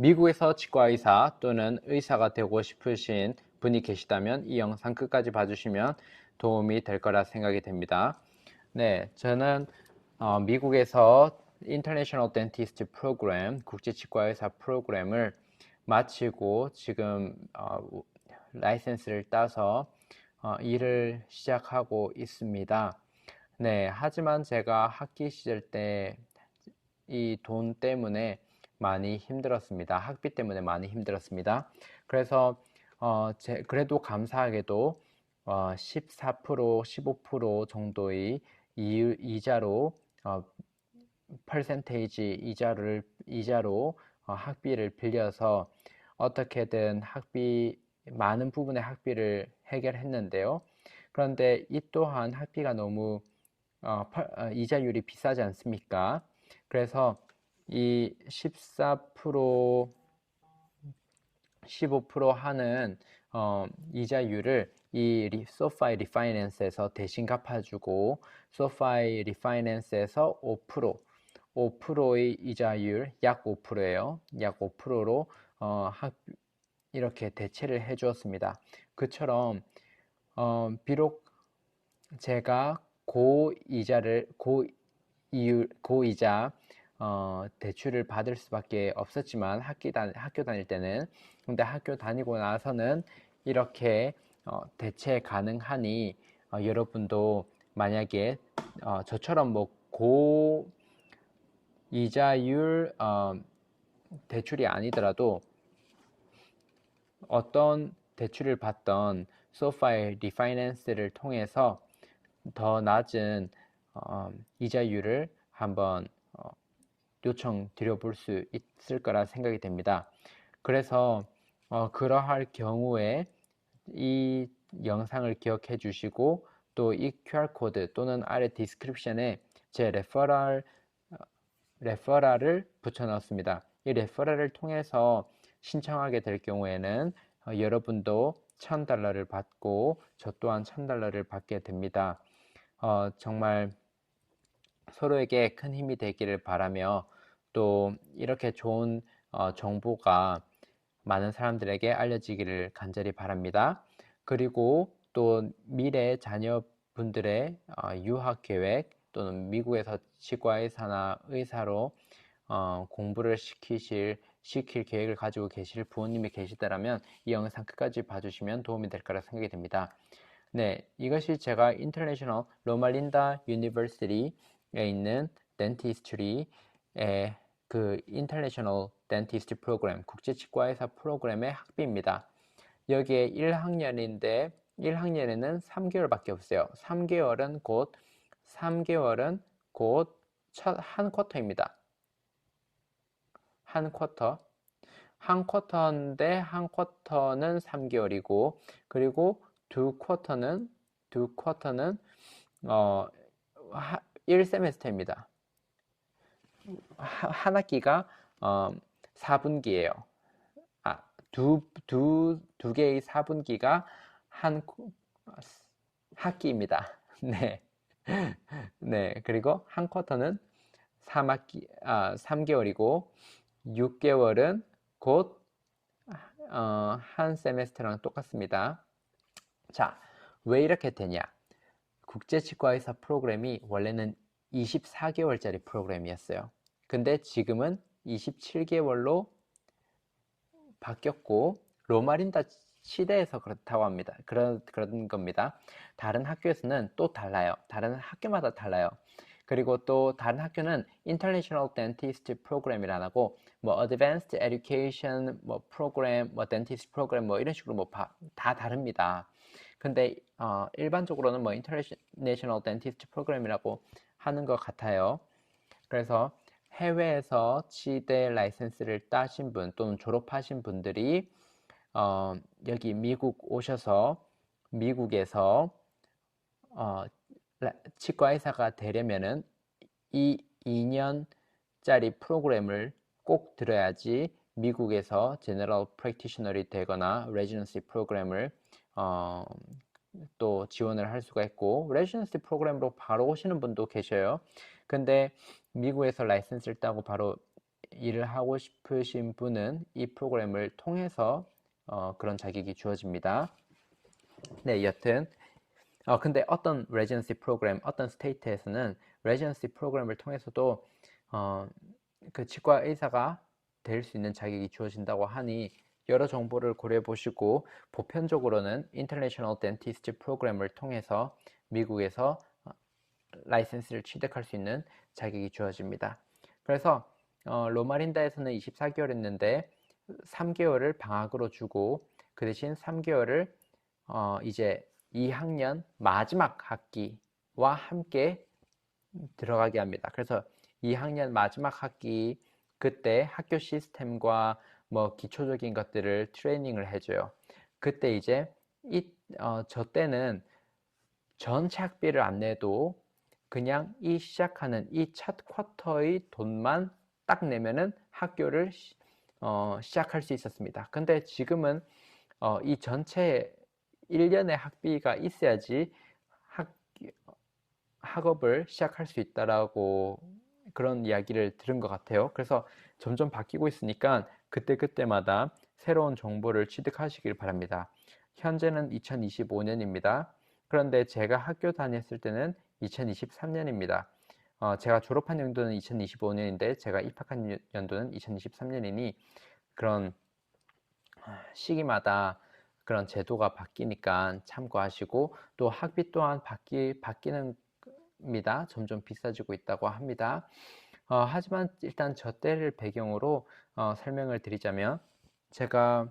미국에서 치과의사 또는 의사가 되고 싶으신 분이 계시다면 이 영상 끝까지 봐주시면 도움이 될 거라 생각이 됩니다. 네, 저는 미국에서 International Dentist Program, 국제치과의사 프로그램을 마치고 지금 라이센스를 따서 일을 시작하고 있습니다. 네, 하지만 제가 학기 시절 때 이 돈 때문에 많이 힘들었습니다. 학비 때문에 많이 힘들었습니다. 그래서 그래도 감사하게도 14%, 15% 정도의 이자로 퍼센테이지 이자로 학비를 빌려서 어떻게든 많은 부분의 학비를 해결했는데요. 그런데 이 또한 학비가 너무 이자율이 비싸지 않습니까? 그래서 이 14%, 15% 하는 이자율을 이 소파이 리파이낸스에서 대신 갚아주고, 소파이 리파이낸스에서 5%의 이자율, 약 5%예요. 약 5%로 이렇게 대체를 해 주었습니다. 그처럼 비록 제가 고이자 대출을 받을 수밖에 없었지만 학교 다닐 때는, 근데 학교 다니고 나서는 이렇게 대체 가능하니 여러분도 만약에 저처럼 뭐 고이자율 대출이 아니더라도 어떤 대출을 받던 소파의 리파이낸스를 통해서 더 낮은 이자율을 한번 요청 드려볼 수 있을 거라 생각이 됩니다. 그래서 그러할 경우에 이 영상을 기억해 주시고, 또 이 QR코드 또는 아래 디스크립션에 제 레퍼럴을 붙여 넣었습니다. 이 레퍼럴을 통해서 신청하게 될 경우에는 여러분도 $1,000를 받고 저 또한 $1,000를 받게 됩니다. 정말 서로에게 큰 힘이 되기를 바라며, 또 이렇게 좋은 정보가 많은 사람들에게 알려지기를 간절히 바랍니다. 그리고 또 미래 자녀분들의 유학 계획 또는 미국에서 치과의사나 의사로 공부를 시킬 계획을 가지고 계실 부모님이 계시다면 이 영상 끝까지 봐주시면 도움이 될 거라 생각이 됩니다. 네, 이것이 제가 인터내셔널 로말린다 유니버시티에 있는 덴티스트리의 그 인터내셔널 덴티스트 프로그램, 국제치과의사 프로그램의 학비입니다. 여기에 1학년인데 1학년에는 3개월밖에 없어요. 3개월은 곧 한 쿼터입니다. 한 쿼터인데 한 쿼터는 3개월이고, 그리고 두 쿼터는 1세메스터입니다. 한 학기가 4분기예요. 두 개의 4분기가 한 학기입니다. 네. 네. 그리고 한 쿼터는 3개월이고 6개월은 곧 한 세메스터랑 똑같습니다. 자, 왜 이렇게 되냐? 국제치과의사 프로그램이 원래는 24개월짜리 프로그램이었어요. 근데 지금은 27개월로 바뀌었고, 로마린다 시대에서 그렇다고 합니다. 그런 겁니다. 다른 학교에서는 또 달라요. 다른 학교마다 달라요. 그리고 또 다른 학교는 International Dentist Program이라 하고, 뭐 Advanced Education 뭐 프로그램, 뭐 Dentist 프로그램 뭐 이런 식으로 뭐 다 다릅니다. 근데 일반적으로는 뭐 International Dentist Program이라고 하는 것 같아요. 그래서 해외에서 치대 라이센스를 따신 분 또는 졸업하신 분들이 여기 미국 오셔서 미국에서 치과 의사가 되려면은 이 2년짜리 프로그램을 꼭 들어야지 미국에서 제너럴 프랙티셔널이 되거나 레지던시 프로그램을 또 지원을 할 수가 있고, 레지던시 프로그램으로 바로 오시는 분도 계셔요. 근데 미국에서 라이센스를 따고 바로 일을 하고 싶으신 분은 이 프로그램을 통해서 그런 자격이 주어집니다. 네, 여튼 근데 어떤 레지던시 프로그램, 어떤 스테이트에서는 레지던시 프로그램을 통해서도 그 치과 의사가 될 수 있는 자격이 주어진다고 하니 여러 정보를 고려해 보시고 보편적으로는 인터내셔널 덴티스트 프로그램을 통해서 미국에서 라이센스를 취득할 수 있는 자격이 주어집니다. 그래서 로마린다에서는 24개월 했는데 3개월을 방학으로 주고 그 대신 3개월을 이제 2학년 마지막 학기와 함께 들어가게 합니다. 그래서 2학년 마지막 학기 그때 학교 시스템과 뭐 기초적인 것들을 트레이닝을 해줘요. 그때 이제 저 때는 전체 학비를 안 내도 그냥 이 시작하는 이 첫 쿼터의 돈만 딱 내면은 학교를 시작할 수 있었습니다. 근데 지금은 이 전체 1년의 학비가 있어야지 학업을 시작할 수 있다라고 그런 이야기를 들은 것 같아요. 그래서 점점 바뀌고 있으니까 그때그때마다 새로운 정보를 취득하시길 바랍니다. 현재는 2025년입니다. 그런데 제가 학교 다녔을 때는 2023년입니다. 제가 졸업한 연도는 2025년인데 제가 입학한 연도는 2023년이니 그런 시기마다 그런 제도가 바뀌니까 참고하시고 또 학비 또한 바뀌는 입니다. 점점 비싸지고 있다고 합니다. 하지만 일단 저 때를 배경으로 설명을 드리자면 제가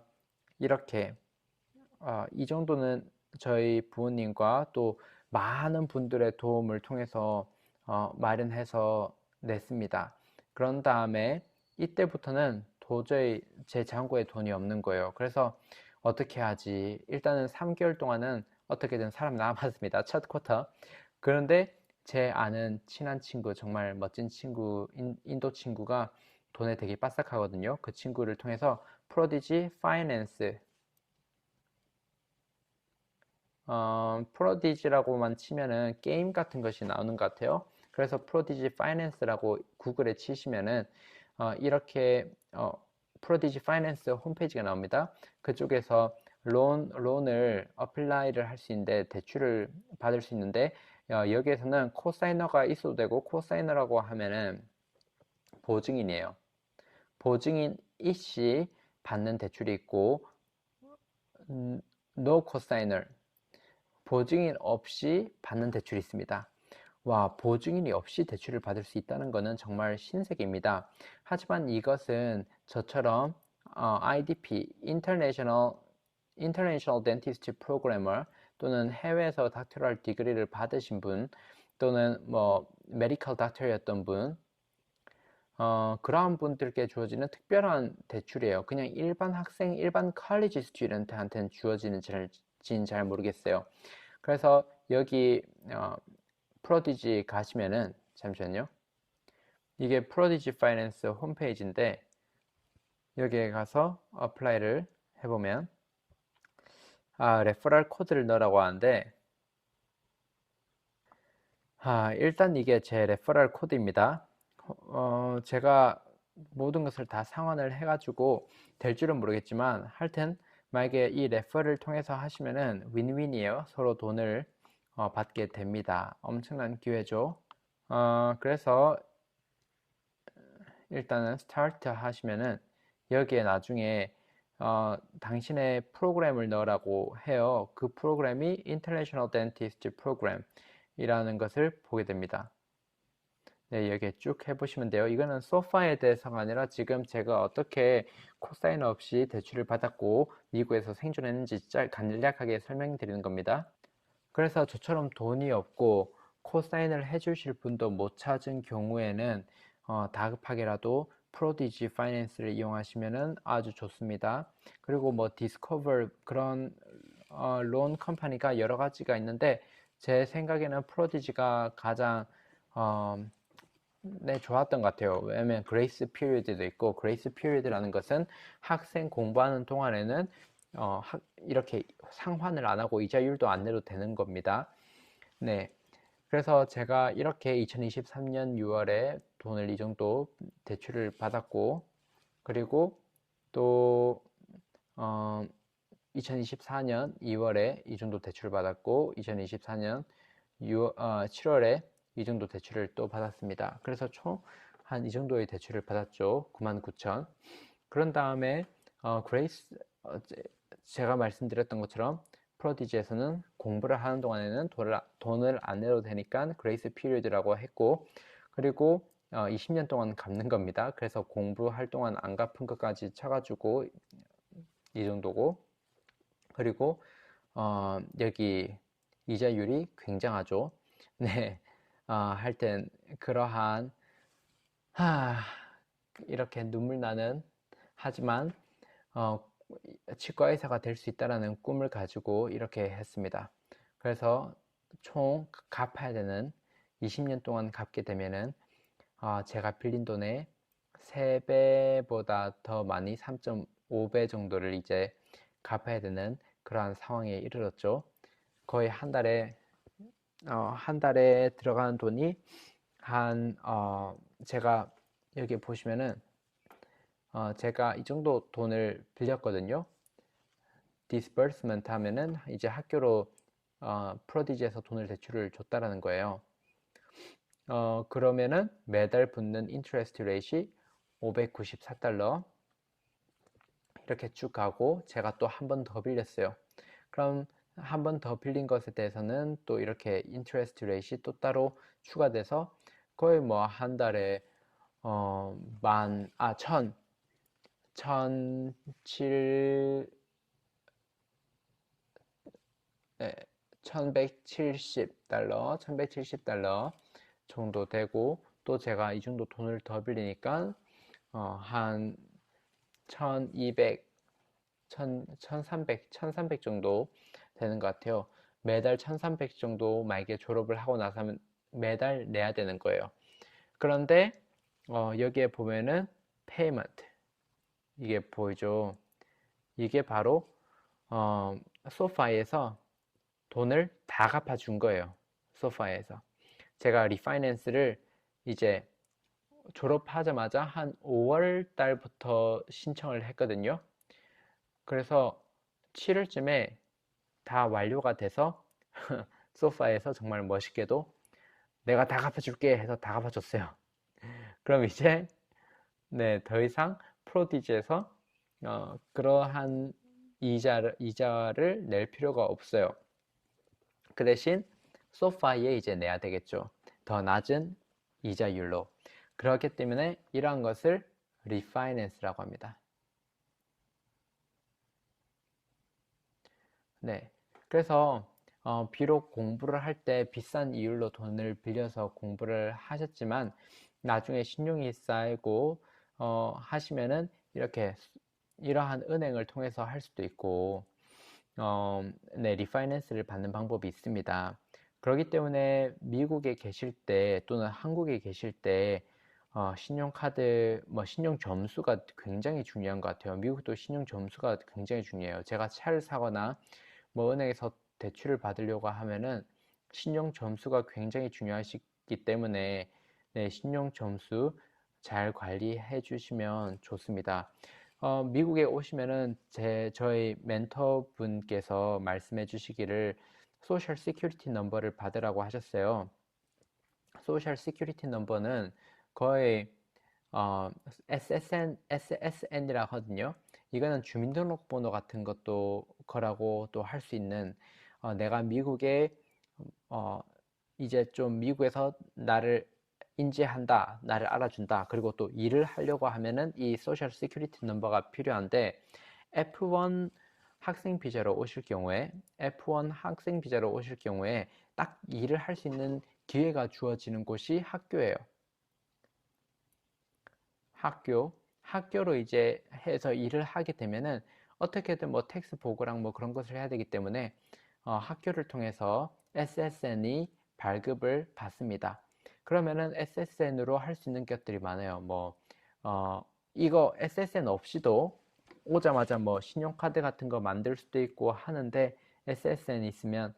이렇게 이 정도는 저희 부모님과 또 많은 분들의 도움을 통해서 마련해서 냈습니다. 그런 다음에 이때부터는 도저히 제 잔고에 돈이 없는 거예요. 그래서 어떻게 하지? 일단은 3개월 동안은 어떻게든 살아남았습니다. 첫 쿼터. 그런데 제 아는 친한 친구, 정말 멋진 친구, 인도 친구가 돈에 되게 빠삭하거든요. 그 친구를 통해서 프로디지 파이낸스, 프로디지라고만 치면은 게임 같은 것이 나오는 것 같아요. 그래서 프로디지 파이낸스라고 구글에 치시면은 이렇게 프로디지 파이낸스 홈페이지가 나옵니다. 그쪽에서 론을 어플라이를 할 수 있는데 대출을 받을 수 있는데 여기에서는 코사이너가 있어도 되고 코사이너라고 하면은 보증인이에요. 보증인 이씨 받는 대출이 있고 no cosigner 보증인 없이 받는 대출이 있습니다. 와, 보증인이 없이 대출을 받을 수 있다는 것은 정말 신세계입니다. 하지만 이것은 저처럼 IDP, International Dentist Programmer 또는 해외에서 닥터럴 디그리를 받으신 분 또는 뭐 메디컬 닥터였던 분 그러한 분들께 주어지는 특별한 대출이에요. 그냥 일반 학생, 일반 college 스튜던트한테는 주어지는지는 잘 모르겠어요. 그래서 여기 프로디지 가시면은 잠시만요. 이게 프로디지 파이낸스 홈페이지인데 여기에 가서 어플라이를 해보면 레퍼럴 코드를 넣으라고 하는데 일단 이게 제 레퍼럴 코드입니다. 제가 모든 것을 다 상환을 해가지고 될 줄은 모르겠지만 하여튼 만약에 이 레퍼를 통해서 하시면은 윈윈이에요. 서로 돈을 받게 됩니다. 엄청난 기회죠. 그래서 일단은 스타트 하시면은 여기에 나중에 당신의 프로그램을 넣으라고 해요. 그 프로그램이 International Dentist Program 이라는 것을 보게 됩니다. 네, 여기에 쭉 해보시면 돼요. 이거는 소파에 대해서가 아니라 지금 제가 어떻게 코사인 없이 대출을 받았고 미국에서 생존했는지 간략하게 설명드리는 겁니다. 그래서 저처럼 돈이 없고 코사인을 해주실 분도 못 찾은 경우에는 다급하게라도 프로디지 파이낸스를 이용하시면 아주 좋습니다. 그리고 뭐 디스커버 그런 론 컴퍼니가 여러 가지가 있는데 제 생각에는 프로디지가 가장 네, 좋았던 것 같아요. 왜냐면 그레이스 피리어드도 있고 그레이스 피리어드라는 것은 학생 공부하는 동안에는 이렇게 상환을 안 하고 이자율도 안 내도 되는 겁니다. 네, 그래서 제가 이렇게 2023년 6월에 돈을 이 정도 대출을 받았고, 그리고 또 2024년 2월에 이 정도 대출을 받았고 2024년 7월에 이 정도 대출을 또 받았습니다. 그래서 총 한 이 정도의 대출을 받았죠. 99,000. 그런 다음에 그레이스 제가 말씀드렸던 것처럼 프로디지에서는 공부를 하는 동안에는 돈을 안 내도 되니까 그레이스 피리어드라고 했고, 그리고 20년 동안 갚는 겁니다. 그래서 공부할 동안 안 갚은 것까지 쳐가지고 이 정도고, 그리고 여기 이자율이 굉장하죠. 네, 할 땐 그러한 이렇게 눈물 나는, 하지만 치과 의사가 될 수 있다라는 꿈을 가지고 이렇게 했습니다. 그래서 총 갚아야 되는 20년 동안 갚게 되면은 제가 빌린 돈의 3배보다 더 많이 3.5배 정도를 이제 갚아야 되는 그러한 상황에 이르렀죠. 거의 한 달에 들어가는 돈이 제가 여기 보시면은 제가 이 정도 돈을 빌렸거든요. disbursement 하면은 이제 학교로 프로디지에서 돈을 대출을 줬다라는 거예요. 그러면은 매달 붙는 인트레스트 레이시 594달러 이렇게 쭉 가고, 제가 또 한 번 더 빌렸어요. 그럼 한 번 더 빌린 것에 대해서는 또 이렇게 인트레스트 레이시 또 따로 추가돼서 거의 뭐 한 달에 네, 1170달러 정도 되고, 또 제가 이 정도 돈을 더 빌리니까 한 1200, 1300 정도 되는 것 같아요. 매달 1300 정도 만약에 졸업을 하고 나서면 매달 내야 되는 거예요. 그런데 여기에 보면은 payment, 이게 보이죠? 이게 바로 소파에서 돈을 다 갚아준 거예요. 소파에서 제가 리파이낸스를 이제 졸업하자마자 한 5월 달부터 신청을 했거든요. 그래서 7월쯤에 다 완료가 돼서 소파에서 정말 멋있게도 내가 다 갚아줄게 해서 다 갚아줬어요. 그럼 이제 네, 더 이상 프로디지에서 그러한 이자를 낼 필요가 없어요. 그 대신 소파에 이제 내야 되겠죠. 더 낮은 이자율로. 그렇기 때문에 이러한 것을 리파이낸스라고 합니다. 네, 그래서 비록 공부를 할 때 비싼 이율로 돈을 빌려서 공부를 하셨지만 나중에 신용이 쌓이고 하시면은 이렇게 이러한 은행을 통해서 할 수도 있고 네, 리파이낸스를 받는 방법이 있습니다. 그렇기 때문에 미국에 계실 때 또는 한국에 계실 때 신용카드, 신용 점수가 굉장히 중요한 것 같아요. 미국도 신용 점수가 굉장히 중요해요. 제가 차를 사거나 은행에서 대출을 받으려고 하면은 신용 점수가 굉장히 중요하시기 때문에 네, 신용 점수 잘 관리해 주시면 좋습니다. 미국에 오시면은 저희 멘토분께서 말씀해 주시기를 소셜 시큐리티 넘버를 받으라고 하셨어요. 소셜 시큐리티 넘버는 거의 SSN이라 하거든요. 이거는 주민등록번호 같은 것도 거라고 또 할 수 있는, 내가 미국에 이제 좀 미국에서 나를 인지한다, 나를 알아준다, 그리고 또 일을 하려고 하면은 이 소셜 시큐리티 넘버가 필요한데, F1 학생 비자로 오실 경우에 F1 학생 비자로 오실 경우에 딱 일을 할 수 있는 기회가 주어지는 곳이 학교예요. 학교로 이제 해서 일을 하게 되면은 어떻게든 뭐 텍스 보고랑 뭐 그런 것을 해야 되기 때문에 학교를 통해서 SSN이 발급을 받습니다. 그러면은 SSN으로 할 수 있는 것들이 많아요. 이거 SSN 없이도 오자마자 신용카드 같은 거 만들 수도 있고 하는데, SSN 있으면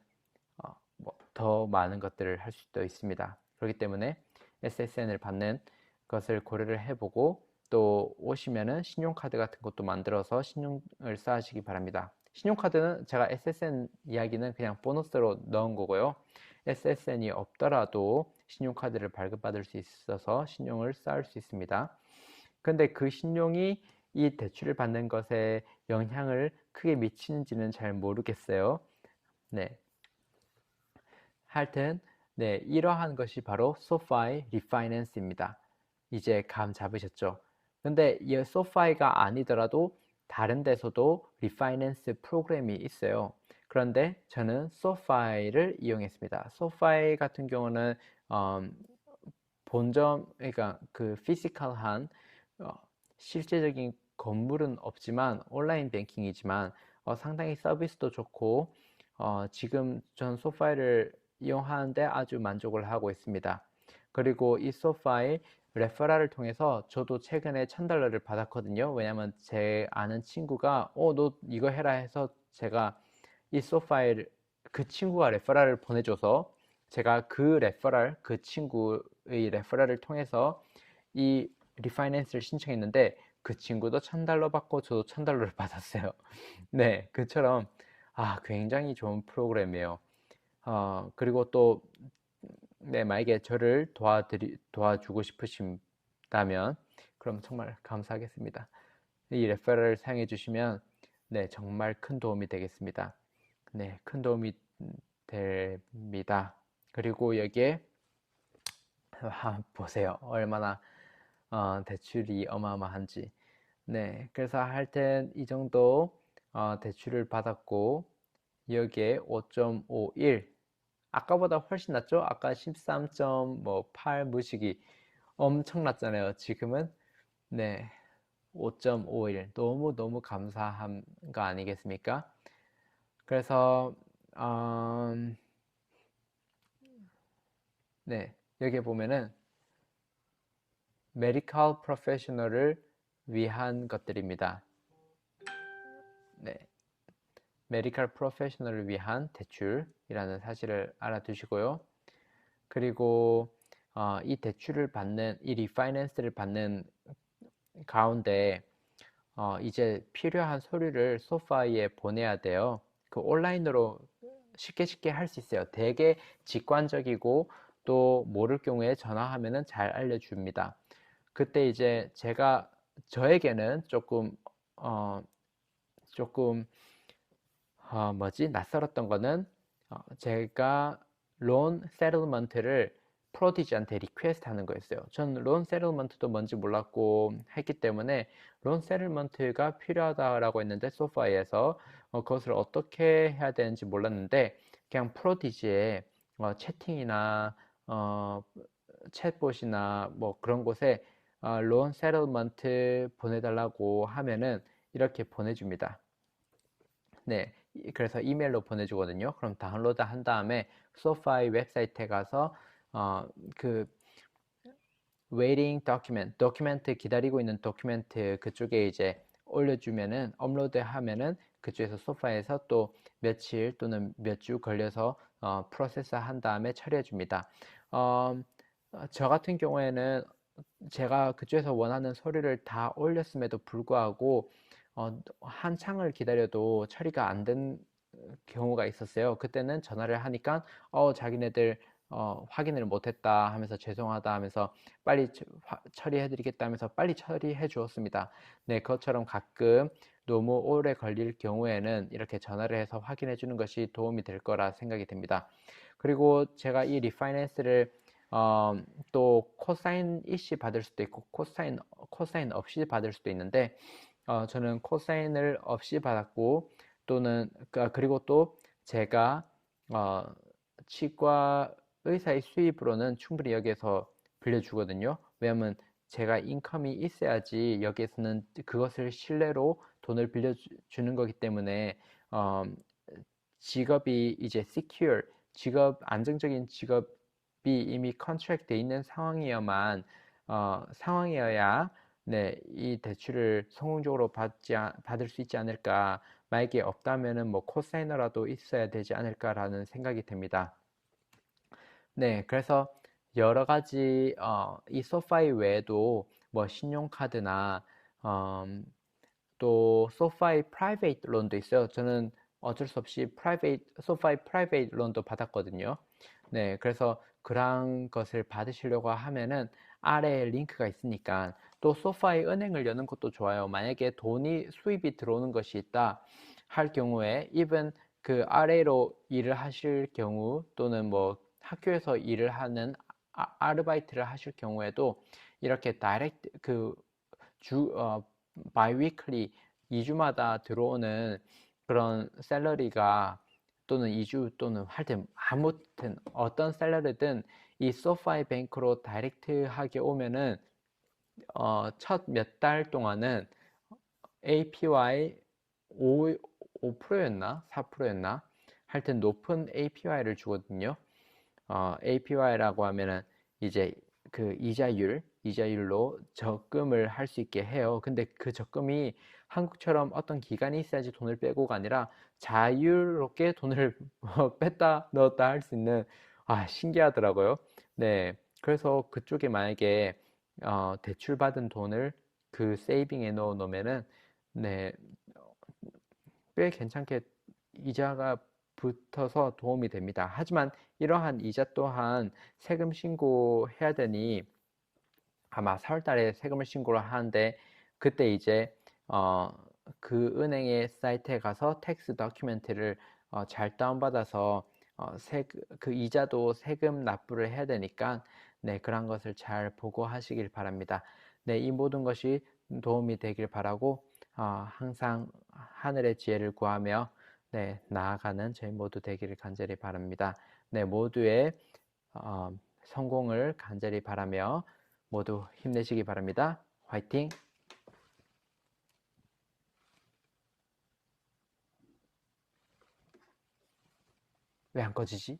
더 많은 것들을 할 수도 있습니다. 그렇기 때문에 SSN을 받는 것을 고려를 해보고 또 오시면은 신용카드 같은 것도 만들어서 신용을 쌓으시기 바랍니다. 신용카드는 제가 SSN 이야기는 그냥 보너스로 넣은 거고요. SSN이 없더라도 신용카드를 발급받을 수 있어서 신용을 쌓을 수 있습니다. 근데 그 신용이 이 대출을 받는 것에 영향을 크게 미치는지는 잘 모르겠어요. 네. 하여튼, 네, 이러한 것이 바로 소파이 리파이낸스입니다. 이제 감 잡으셨죠? 근데 이 소파이가 아니더라도 다른 데서도 리파이낸스 프로그램이 있어요. 그런데 저는 소파이를 이용했습니다. 소파이 같은 경우는 본점, 그러니까 그 피지컬한 어, 실제적인 건물은 없지만 온라인 뱅킹이지만 상당히 서비스도 좋고 지금 전 소파이를 이용하는데 아주 만족을 하고 있습니다. 그리고 이 소파이 레퍼럴을 통해서 저도 최근에 $1000를 받았거든요. 왜냐면 제 아는 친구가 너 이거 해라 해서 제가 이 소파이를 그 친구가 레퍼럴을 보내줘서 제가 그 친구의 레퍼럴을 통해서 이 리파이낸스를 신청했는데 그 친구도 $1000 받고 저도 $1000를 받았어요. 네, 그처럼 굉장히 좋은 프로그램이에요. 그리고 또 네, 만약에 저를 도와주고 싶으신다면 그럼 정말 감사하겠습니다. 이 레퍼럴을 사용해 주시면 네, 정말 큰 도움이 되겠습니다. 네, 큰 도움이 됩니다. 그리고 여기에 보세요. 얼마나 대출이 어마어마한지. 네, 그래서 하여튼 이 정도 대출을 받았고 여기에 5.51 아까보다 훨씬 낫죠? 아까 13.8 무식이 엄청났잖아요. 지금은 네, 5.51 너무너무 감사한 거 아니겠습니까? 그래서 네, 여기 보면은 메디컬 프로페셔널을 위한 것들입니다. 네, 메디컬 프로페셔널을 위한 대출이라는 사실을 알아두시고요. 그리고 이 대출을 받는, 이 리파이낸스를 받는 가운데 이제 필요한 서류를 소파이에 보내야 돼요. 그 온라인으로 쉽게 할 수 있어요. 되게 직관적이고 또 모를 경우에 전화하면은 잘 알려줍니다. 그때 이제 저에게는 조금 낯설었던 거는 제가 론 세틀먼트를 프로디지한테 리퀘스트 하는 거였어요. 전 론 세틀먼트도 뭔지 몰랐고 했기 때문에 론 세틀먼트가 필요하다라고 했는데 소파에서 그것을 어떻게 해야 되는지 몰랐는데 그냥 프로디지에 채팅이나 어, 챗봇이나 뭐 그런 곳에 론 세틀먼트 보내달라고 하면은 이렇게 보내줍니다. 네, 그래서 이메일로 보내주거든요. 그럼 다운로드 한 다음에 소파이 웹사이트에 가서 그 waiting document, 도큐멘트 기다리고 있는 도큐멘트 그쪽에 이제 올려주면은 업로드 하면은 그쪽에서 소파에서 또 며칠 또는 몇 주 걸려서 프로세스 한 다음에 처리해 줍니다. 저 같은 경우에는 제가 그쪽에서 원하는 서류를 다 올렸음에도 불구하고 한창을 기다려도 처리가 안 된 경우가 있었어요. 그때는 전화를 하니까 자기네들 확인을 못했다 하면서 죄송하다 하면서 빨리 처리해 드리겠다 하면서 빨리 처리해 주었습니다. 네, 그것처럼 가끔 너무 오래 걸릴 경우에는 이렇게 전화를 해서 확인해 주는 것이 도움이 될 거라 생각이 됩니다. 그리고 제가 이 리파이낸스를 또 코사인 이시 받을 수도 있고 코사인 없이 받을 수도 있는데 저는 코사인을 없이 받았고 또는 그리고 또 제가 치과 의사의 수입으로는 충분히 여기에서 빌려주거든요. 왜냐하면 제가 인컴이 있어야지 여기에서는 그것을 신뢰로 돈을 빌려주는 거기 때문에 직업이 이제 secure, 안정적인 직업이 이미 컨트랙 돼 있는 상황이어야 네, 이 대출을 성공적으로 받을 수 있지 않을까. 만약에 없다면은 뭐 코사이너라도 있어야 되지 않을까라는 생각이 듭니다. 네, 그래서 여러 가지 이 소파이 외에도 뭐 신용카드나 음, 또 소파이 프라이베이트 론도 있어요. 저는 어쩔 수 없이 소파이 프라이베이트 론도 받았거든요. 네, 그래서 그런 것을 받으시려고 하면은 아래에 링크가 있으니까 또 소파이 은행을 여는 것도 좋아요. 만약에 수입이 들어오는 것이 있다 할 경우에 even 그 아래로 일을 하실 경우 또는 뭐 학교에서 일을 하는 아르바이트를 하실 경우에도 이렇게 다이렉트 주 바이위클리 2주마다 들어오는 그런 샐러리가 또는 2주 또는 하여튼 아무튼 어떤 샐러리든 이 소파이 뱅크로 다이렉트하게 오면은 첫 몇 달 동안은 APY 5%였나 4%였나 하여튼 높은 APY를 주거든요. APY라고 하면은 이제 그 이자율로 적금을 할 수 있게 해요. 근데 그 적금이 한국처럼 어떤 기간이 있어야지 돈을 빼고가 아니라 자유롭게 돈을 뺐다 넣었다 할 수 있는, 신기하더라고요. 네, 그래서 그쪽에 만약에 대출 받은 돈을 그 세이빙에 넣어 놓으면은 네, 꽤 괜찮게 이자가 붙어서 도움이 됩니다. 하지만 이러한 이자 또한 세금 신고해야 되니 아마 4월 달에 세금을 신고를 하는데 그때 이제 어, 그 은행의 사이트에 가서 텍스 다큐멘트를 잘 다운받아서 그 이자도 세금 납부를 해야 되니까 네, 그런 것을 잘 보고 하시길 바랍니다. 네, 이 모든 것이 도움이 되길 바라고 항상 하늘의 지혜를 구하며 네, 나아가는 저희 모두 되기를 간절히 바랍니다. 네, 모두의 성공을 간절히 바라며 모두 힘내시기 바랍니다. 화이팅! 왜 안 꺼지지?